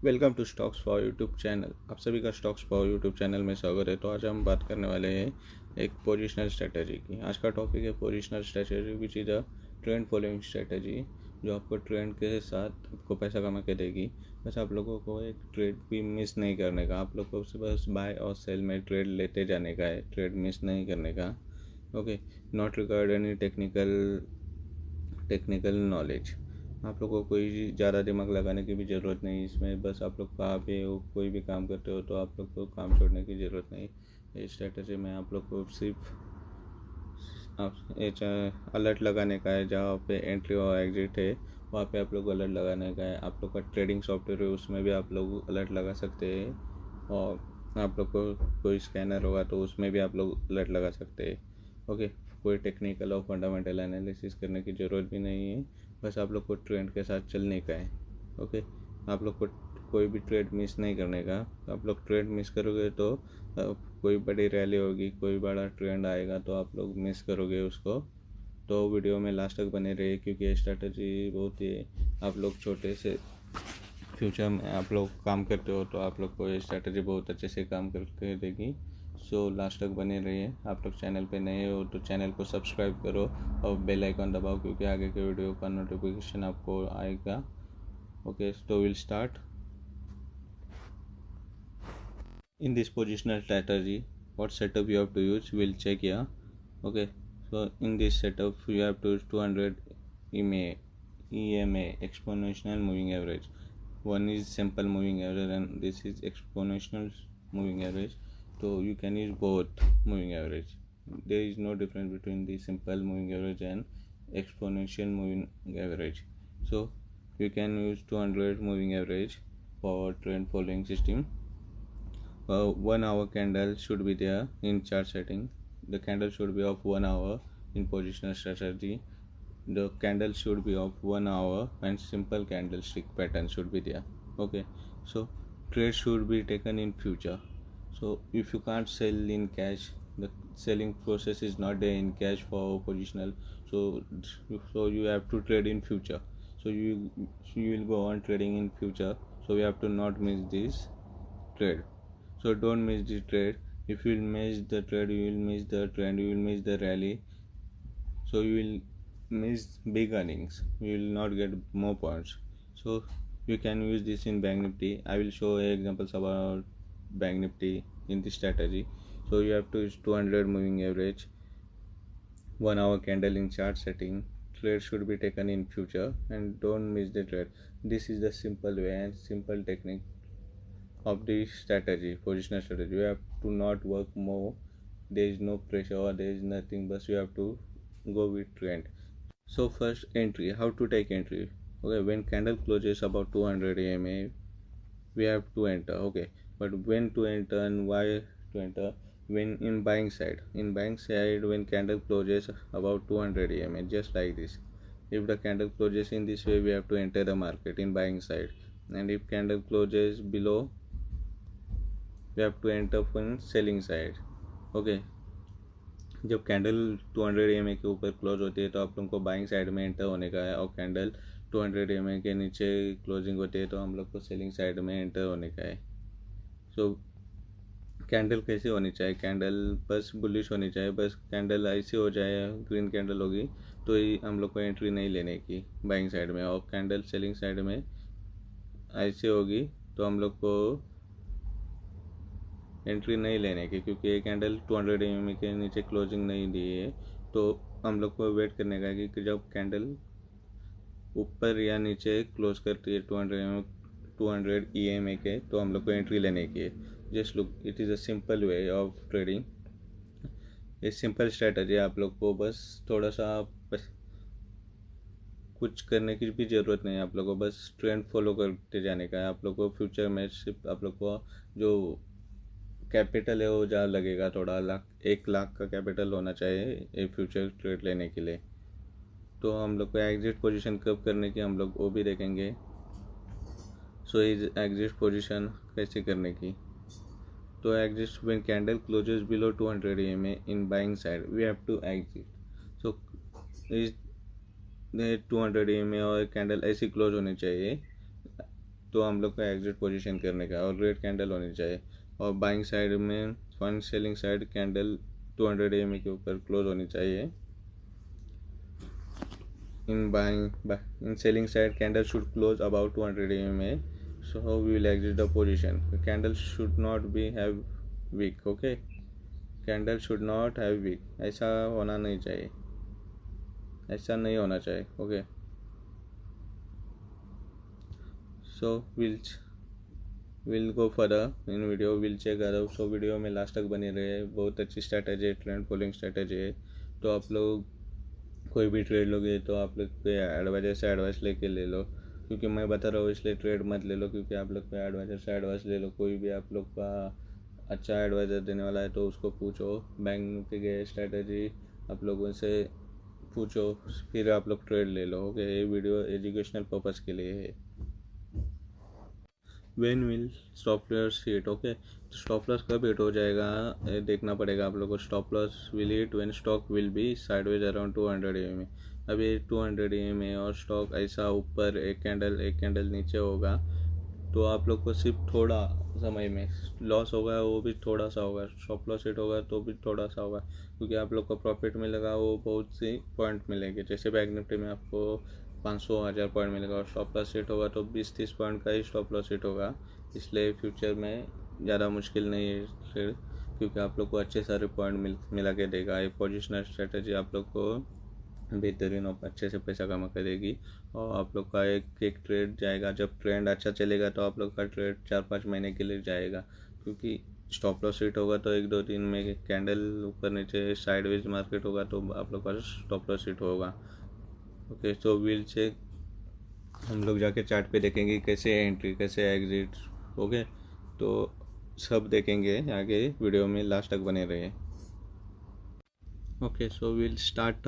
Welcome to stocks for YouTube channel. आप सभी का स्टॉक्स फॉर यूट्यूब चैनल में स्वागत है। तो आज हम बात करने वाले हैं एक पोजिशनल स्ट्रेटजी की। आज का टॉपिक है positional strategy which is a trend following strategy, जो आपको ट्रेंड के साथ आपको पैसा कमा के देगी। बस आप लोगों को एक ट्रेड भी मिस नहीं करने का, आप लोग को बस बाय और सेल में ट्रेड लेते जाने का है, ट्रेड मिस नहीं करने का। Okay, not required any technical knowledge. आप लोग को कोई ज़्यादा दिमाग लगाने की भी ज़रूरत नहीं इसमें। बस आप लोग कहाँ पे हो, कोई भी काम करते हो तो आप लोग को काम छोड़ने की ज़रूरत नहीं। इस स्ट्रेटजी में आप लोग को सिर्फ एक अलर्ट लगाने का है। जहाँ पे एंट्री और एग्जिट है वहाँ पे आप लोग अलर्ट लगाने का है। आप लोग का ट्रेडिंग सॉफ्टवेयर है उसमें भी आप लोग अलर्ट लगा सकते हैं, और आप लोग को कोई स्कैनर होगा तो उसमें भी आप लोग अलर्ट लगा सकते हैं। ओके, कोई टेक्निकल और फंडामेंटल एनालिसिस करने की ज़रूरत भी नहीं है। बस आप लोग को ट्रेंड के साथ चलने का है। ओके, आप लोग को कोई भी ट्रेड मिस नहीं करने का। आप लोग ट्रेड मिस करोगे तो कोई बड़ी रैली होगी, कोई बड़ा ट्रेंड आएगा तो आप लोग मिस करोगे उसको। तो वीडियो में लास्ट तक बने रहिए, क्योंकि ये स्ट्रैटेजी बहुत ही, आप लोग छोटे से फ्यूचर में आप लोग काम करते हो तो आप लोग को ये स्ट्रैटेजी बहुत अच्छे से काम करके देगी। सो लास्ट तक बने रहिए। आप लोग चैनल पे नए हो तो चैनल को सब्सक्राइब करो और बेल आइकन दबाओ, क्योंकि आगे के वीडियो का नोटिफिकेशन आपको आएगा। ओके, तो will start. In this positional strategy, what setup you have to use, we'll check here. Okay, so in this setup you have to use 200 EMA, exponential moving average. One is simple moving average and this is exponential moving average. So you can use both moving average. There is no difference between the simple moving average and exponential moving average. So you can use 200 moving average for trend following system. 1 hour candle should be there in chart setting. The candle should be of 1 hour in positional strategy. The candle should be of 1 hour and simple candlestick pattern should be there. Okay, so trade should be taken in future. So if you can't sell in cash, the selling process is not there in cash for positional. So you have to trade in future. So you will go on trading in future. So you have to not miss this trade. So don't miss the trade. If you will miss the trade, you will miss the trend, you will miss the rally. So you will miss big earnings, you will not get more points. So you can use this in Bank Nifty. I will show examples about Bank Nifty in this strategy. So you have to use 200 moving average, 1 hour candle in chart setting. Trade should be taken in future and don't miss the trade. This is the simple way and simple technique of the strategy, positional strategy. You have to not work more. There is no pressure or there is nothing, but you have to go with trend. So first, entry. How to take entry? Okay, when candle closes about 200 EMA, we have to enter. Okay, but when to enter and why to enter? When in buying side. In buying side, when candle closes about 200 EMA, just like this. If the candle closes in this way, we have to enter the market in buying side. And if candle closes below, we have to enter from selling side. Okay, जब candle 200 EMA के ऊपर close होती है तो आप लोग को buying side में एंटर होने का है, और कैंडल 200 EMA के नीचे क्लोजिंग होती है तो हम लोग को सेलिंग साइड में एंटर होने का है. सो कैंडल कैसे होनी चाहिए? कैंडल बस बुलिश होनी चाहिए. बस कैंडल ऐसी हो जाए, ग्रीन कैंडल होगी तो ही हम लोग को एंट्री नहीं लेने की बाइंग साइड में, और कैंडल सेलिंग साइड में ऐसी होगी तो हम लोग को एंट्री नहीं लेने की, क्योंकि ये कैंडल 200 EMA के नीचे क्लोजिंग नहीं दी है. तो हम लोग को वेट करने का कि जब कैंडल ऊपर या नीचे क्लोज करती है 200 EMA के, तो हम लोग को एंट्री लेने की है. Just look, it is a simple way of trading. ये सिंपल स्ट्रेटजी. आप लोग को बस थोड़ा सा कुछ करने की भी ज़रूरत नहीं है. आप लोग को बस ट्रेंड फॉलो करते जाने का है. आप लोग को फ्यूचर में सिर्फ आप लोग को जो कैपिटल है वो ज़्यादा लगेगा, थोड़ा लाख 1 लाख का कैपिटल होना चाहिए एक फ्यूचर ट्रेड लेने के लिए. तो हम लोग को एग्जिट पोजीशन कब करने की हम लोग वो भी देखेंगे. सो इज एग्जिट पोजीशन कैसे करने की? तो exit when candle closes below 200 EMA in buying side, we have to exit. So is 200 EMA और कैंडल ऐसी क्लोज होनी चाहिए तो हम लोग को एग्जिट पोजीशन करने का, और रेड कैंडल होनी चाहिए। और बाइंग साइड में fund selling side candle 200 EMA के ऊपर क्लोज होनी चाहिए। in selling side, candle should close about 200 EMA, so how we will exit the position. The candle should not be have weak, okay, candle should not have weak, ऐसा होना नहीं चाहिए, ऐसा नहीं होना चाहिए, okay. So will go further in video, will check other. सो video में लास्ट तक बने रहे, बहुत अच्छी स्ट्रैटेजी है, ट्रेंड फॉलोइंग स्ट्रैटेजी है। तो आप लोग कोई भी ट्रेड लोगे तो आप लोग के एडवाइजर से एडवाइस लेके ले लो, क्योंकि मैं बता रहा हूँ इसलिए ट्रेड मत ले लो, क्योंकि आप लोग के एडवाइजर से एडवाइस ले लो। कोई भी आप लोग का अच्छा एडवाइज़र देने वाला है तो उसको पूछो, बैंक निफ्टी के स्ट्रैटेजी आप लोगों से पूछो, फिर आप लोग ट्रेड ले लो, ओके। ये वीडियो एजुकेशनल पर्पज़ के लिए है। When will stop loss hit, okay. तो स्टॉप लॉस कब हिट हो जाएगा ये देखना पड़ेगा आप लोगों को। Stop loss will hit when stock will be sideways around 200 EMA। अभी 200 EMA और स्टॉक ऐसा ऊपर एक कैंडल नीचे होगा, तो आप लोग को सिर्फ थोड़ा समय में लॉस होगा, वो भी थोड़ा सा होगा। स्टॉप लॉस हिट होगा तो भी थोड़ा सा होगा, क्योंकि आप लोग को प्रॉफिट मिलेगा वो बहुत सी पॉइंट मिलेंगे। जैसे बैंक निफ्टी में आपको 500-1000 पॉइंट मिलेगा, और स्टॉप लॉस हिट होगा तो 20-30 पॉइंट का ही स्टॉप लॉस हिट होगा। इसलिए फ्यूचर में ज़्यादा मुश्किल नहीं है फिर, क्योंकि आप लोग को अच्छे सारे पॉइंट मिला के देगा। ये पोजिशनल स्ट्रेटजी आप लोग को बेहतरीन और अच्छे से पैसा कमा करेगी, और आप लोग का एक ट्रेड जाएगा। जब ट्रेंड अच्छा चलेगा तो आप लोग का ट्रेड 4-5 महीने के लिए जाएगा, क्योंकि स्टॉप लॉस हिट होगा तो 1-2 दिन में कैंडल ऊपर नीचे साइडवेज मार्केट होगा तो आप लोग का स्टॉप लॉस हिट होगा, ओके। तो विल चेक, हम लोग जाके चार्ट पे देखेंगे कैसे एंट्री कैसे एग्जिट, ओके। तो सब देखेंगे आगे, वीडियो में लास्ट तक बने रहिए, okay। So we'll start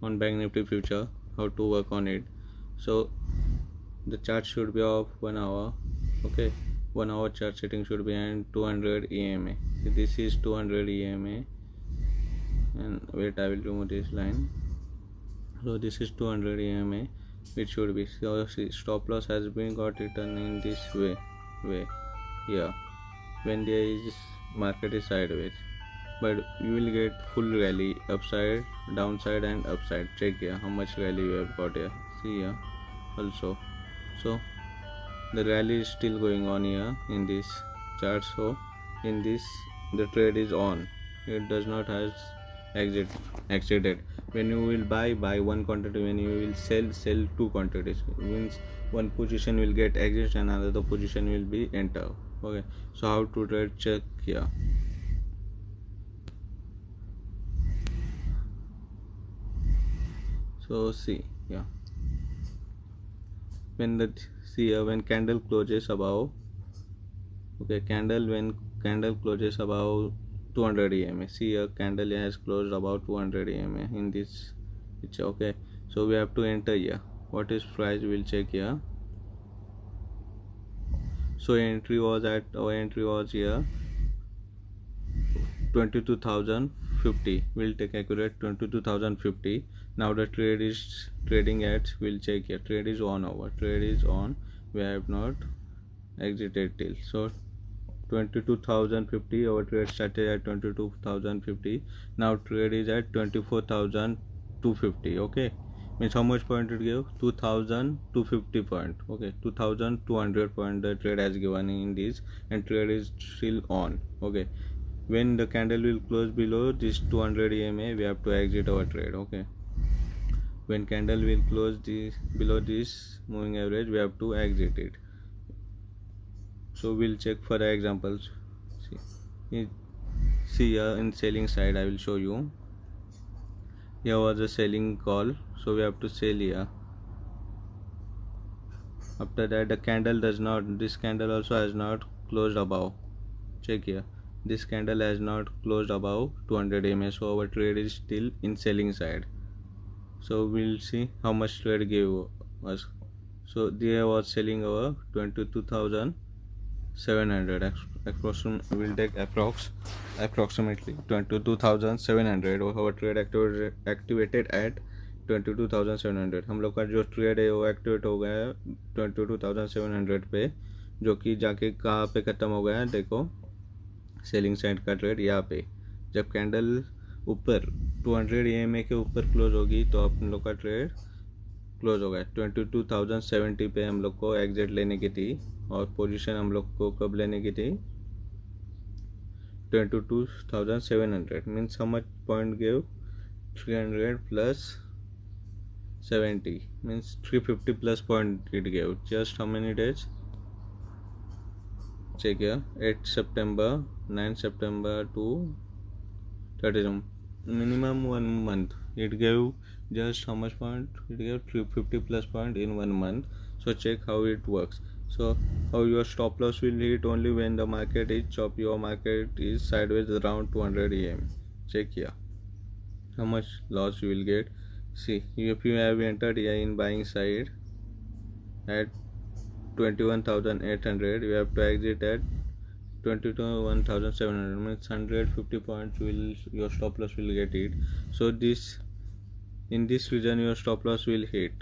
on Bank Nifty future, how to work on it. So the chart should be of 1 hour, okay. 1 hour chart setting should be and 200 EMA. This is 200 EMA, and wait, I will remove this line. So this is 200 EMA, it should be. So see, stop loss has been got written in this way here, when there is market is sideways, but you will get full rally, upside, downside and upside. Check here how much rally you have got here, see here also. So the rally is still going on here in this chart. So in this the trade is on, it does not has exited. When you will buy one quantity, when you will sell two quantities, it means one position will get exit and another position will be enter, okay. So how to trade, check here. So see, yeah, when candle closes above, okay, when candle closes above 200 EMA, see here candle has closed about 200 EMA in this picture, okay. So we have to enter here. What is price, we'll check here. So our entry was here 22,050. We'll take accurate 22,050. Now the trade is trading at, we'll check here, trade is on, over trade is on, we have not exited till. So 22,050, our trade started at 22,050. Now trade is at 24,250, okay. Means how much point it gave? 2,250 point, okay. 2,200 point the trade has given in this, and trade is still on, okay. When the candle will close below this 200 EMA, we have to exit our trade, okay. When candle will close this below this moving average, we have to exit it. So we'll check for the examples. See here in selling side, I will show you. Here was a selling call, so we have to sell here. After that, the candle this candle also has not closed above. Check here, this candle has not closed above 200 EMA, so our trade is still in selling side. So we'll see how much trade gave us. So there was selling over 22,700. We'll take approximately 22,700. Our trade activated at 22,700। हम लोग का जो trade है वो activate हो गया है 22,700 पे, जो कि जाके कहाँ पे ख़त्म हो गया है देखो, सेलिंग साइड का ट्रेड यहाँ पे। जब कैंडल ऊपर 200 EMA के ऊपर क्लोज होगी तो हम लोग का ट्रेड क्लोज हो गया। 22,070 पे हम लोग को एग्जिट लेने की थी, और पोजीशन हम लोग को कब लेने की थी, 22,700। Means how much point gave 300 plus 70, means 350 plus point it gave. Just how many days? Check here. 8 September, 9 September to 30, minimum 1 month. It gave just how much point? It gave 350 plus point in 1 month. So check how it works. So how your stop loss will hit only when the market is chop. Your market is sideways around 200 EM. Check here how much loss you will get. See, if you have entered here in buying side at 21,800, you have to exit at 22,1,700, means 150 points will your stop loss will get it. So this, in this region your stop loss will hit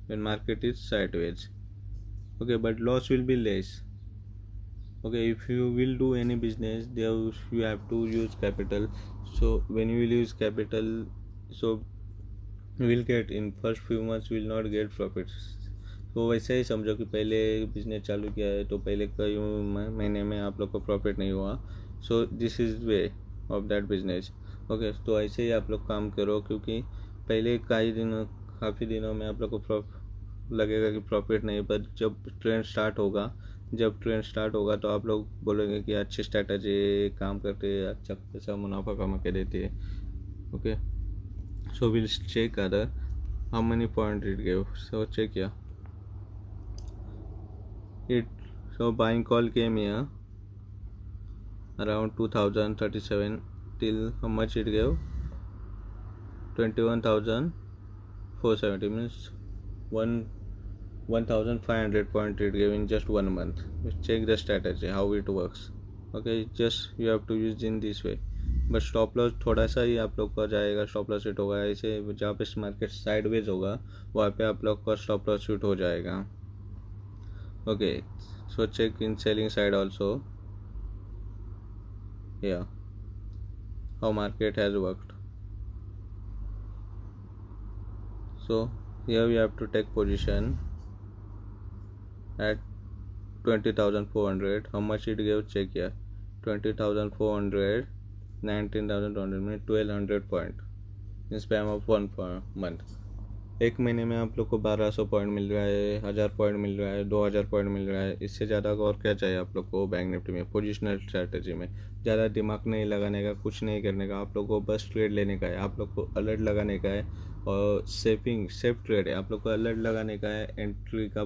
when market is sideways. Okay, but loss will be less. Okay, if you will do any business there you have to use capital. So when you will use capital, so you will get in first few months you will not get profits. तो वैसे ही समझो कि पहले business चालू किया है तो पहले कई महीने में आप लोग को प्रॉफिट नहीं हुआ। So this is way of that business. Okay, तो ऐसे ही आप लोग काम करो, क्योंकि पहले काफ़ी दिनों में आप लोग को लगेगा कि प्रॉफिट नहीं, पर जब ट्रेंड स्टार्ट होगा तो आप लोग बोलेंगे कि अच्छी स्ट्रैटेजी काम करते हैं, अच्छा पैसा मुनाफा कमा के देती है। Okay, so will check other how many point it gave. So check here. So buying call came here around 2037 till how much it gave, 21,470, means 1,500 point it gave in just 1 month. Check the strategy how it works. Okay, just you have to use in this way. But stop loss थोड़ा सा ही आप लोग का जाएगा, stop loss hit होगा। ऐसे जहाँ पे मार्केट साइडवेज होगा वहाँ पे आप लोग का स्टॉप लॉस हिट हो जाएगा। Okay, so check in selling side also या how market has worked. So here we have to take position at 20,400. How much it gave? Check here. 20,400, 19,200, means 1,200 point in span of 1 month. एक महीने में आप लोग को 1,200 point मिल रहा है, 1,000 point मिल रहा है, 2,000 पॉइंट मिल रहा है। इससे ज़्यादा और क्या चाहिए आप लोग को बैंक निफ्टी में, पोजिशनल स्ट्रैटेजी में। ज़्यादा दिमाग नहीं लगाने का, कुछ नहीं करने का, आप लोग को बस ट्रेड लेने का है, आप लोग को अलर्ट लगाने का है। और सेफ ट्रेड है, आप लोग को अलर्ट लगाने का है। एंट्री का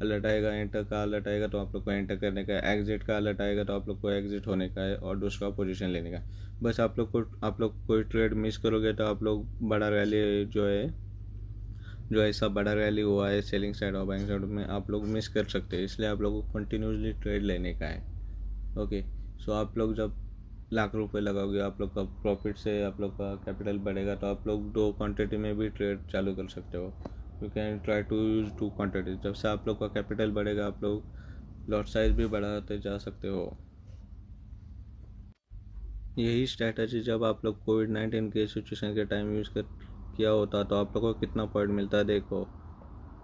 अलर्ट आएगा, एंटर का अलर्ट आएगा तो आप लोग को एंटर करने का है, एग्जिट का अलर्ट आएगा तो आप लोग को एग्जिट होने का है, और दूसरा पोजीशन लेने का। बस आप लोग कोई ट्रेड मिस करोगे तो आप लोग बड़ा रैली जो ऐसा बड़ा रैली हुआ है सेलिंग साइड और बाइंग साइड में आप लोग मिस कर सकते हैं। इसलिए आप लोगों को कंटिन्यूसली ट्रेड लेने का है। ओके, सो आप लोग जब लाख रुपए लगाओगे, आप लोग का प्रॉफिट से आप लोग का कैपिटल बढ़ेगा तो आप लोग 2 क्वांटिटी में भी ट्रेड चालू कर सकते हो। You can try to use 2 quantity. जब से आप लोग का कैपिटल बढ़ेगा आप लोग लॉट साइज भी बढ़ाते जा सकते हो। यही स्ट्रैटेजी जब आप लोग कोविड-19 के सिचुएशन के टाइम यूज़ किया होता तो आप लोग को कितना पॉइंट मिलता है। देखो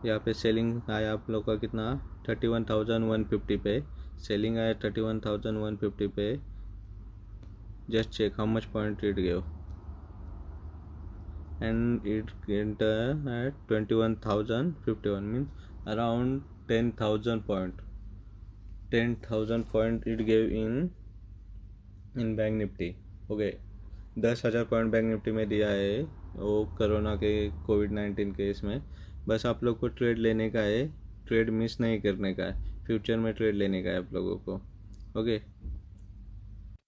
यहाँ पे सेलिंग आया आप लोग का कितना, 31,150 पे सेलिंग आया, 31,150 पे। Just check how much point it give, and it enter at 21,051, means around 10,000 point. 10,000 point it give in Bank Nifty. Okay, 10,000 point Bank Nifty में दिया है वो कोरोना के कोविड-19 के इसमें। बस आप लोग को ट्रेड लेने का है, ट्रेड मिस नहीं करने का है, फ्यूचर में ट्रेड लेने का है आप लोगों को। ओके,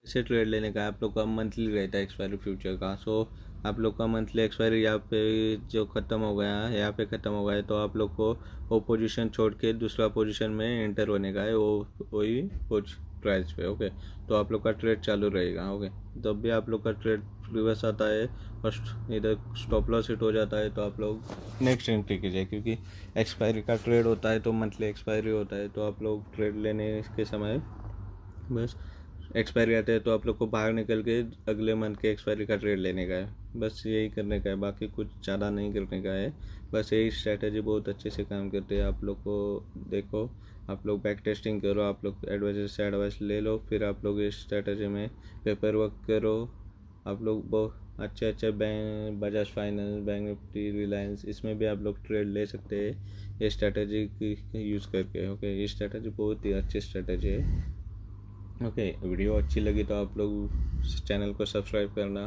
ऐसे ट्रेड लेने का है आप लोग का। मंथली रहता है एक्सपायरी फ्यूचर का। सो आप लोग का मंथली एक्सपायरी यहाँ पे जो ख़त्म हो गया है, यहाँ पे ख़त्म हो गया है तो आप लोग को वो पोजीशन छोड़ के दूसरा पोजीशन में एंटर होने का है, वही प्राइस पे। ओके, तो आप लोग का ट्रेड चालू रहेगा। ओके, तब भी आप लोग का ट्रेड रिवर्स आता है और इधर स्टॉप लॉस हिट हो जाता है तो आप लोग नेक्स्ट एंट्री कीजिए, क्योंकि एक्सपायरी का ट्रेड होता है तो मंथली एक्सपायरी होता है, तो आप लोग ट्रेड लेने के समय बस एक्सपायरी आते हैं तो आप लोग को बाहर निकल के अगले मंथ के एक्सपायरी का ट्रेड लेने का है, बस यही करने का है, बाकी कुछ ज़्यादा नहीं करने का है। बस यही स्ट्रैटेजी बहुत अच्छे से काम करते हैं। आप लोग को देखो, आप लोग बैक टेस्टिंग करो, आप लोग एडवाइजर से एडवाइस ले लो, फिर आप लोग इस स्ट्रैटेजी में पेपर वर्क करो। आप लोग बहुत अच्छे अच्छे bank, Bajaj finance, bank Nifty, Reliance, इसमें भी आप लोग ट्रेड ले सकते हैं ये स्ट्रैटेजी यूज़ करके। ओके, ये स्ट्रैटेजी बहुत ही अच्छी स्ट्रैटेजी है। ओके, वीडियो अच्छी लगी तो आप लोग चैनल को सब्सक्राइब करना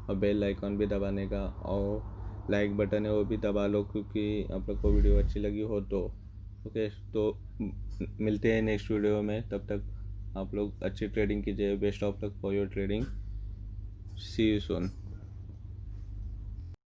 और बेल आइकॉन भी दबाने का, और लाइक बटन है वो भी दबा लो, क्योंकि आप लोग को वीडियो अच्छी लगी हो तो। ओके, तो मिलते हैं नेक्स्ट वीडियो में, तब तक आप लोग अच्छी ट्रेडिंग कीजिए। Best of luck for your trading. See you soon.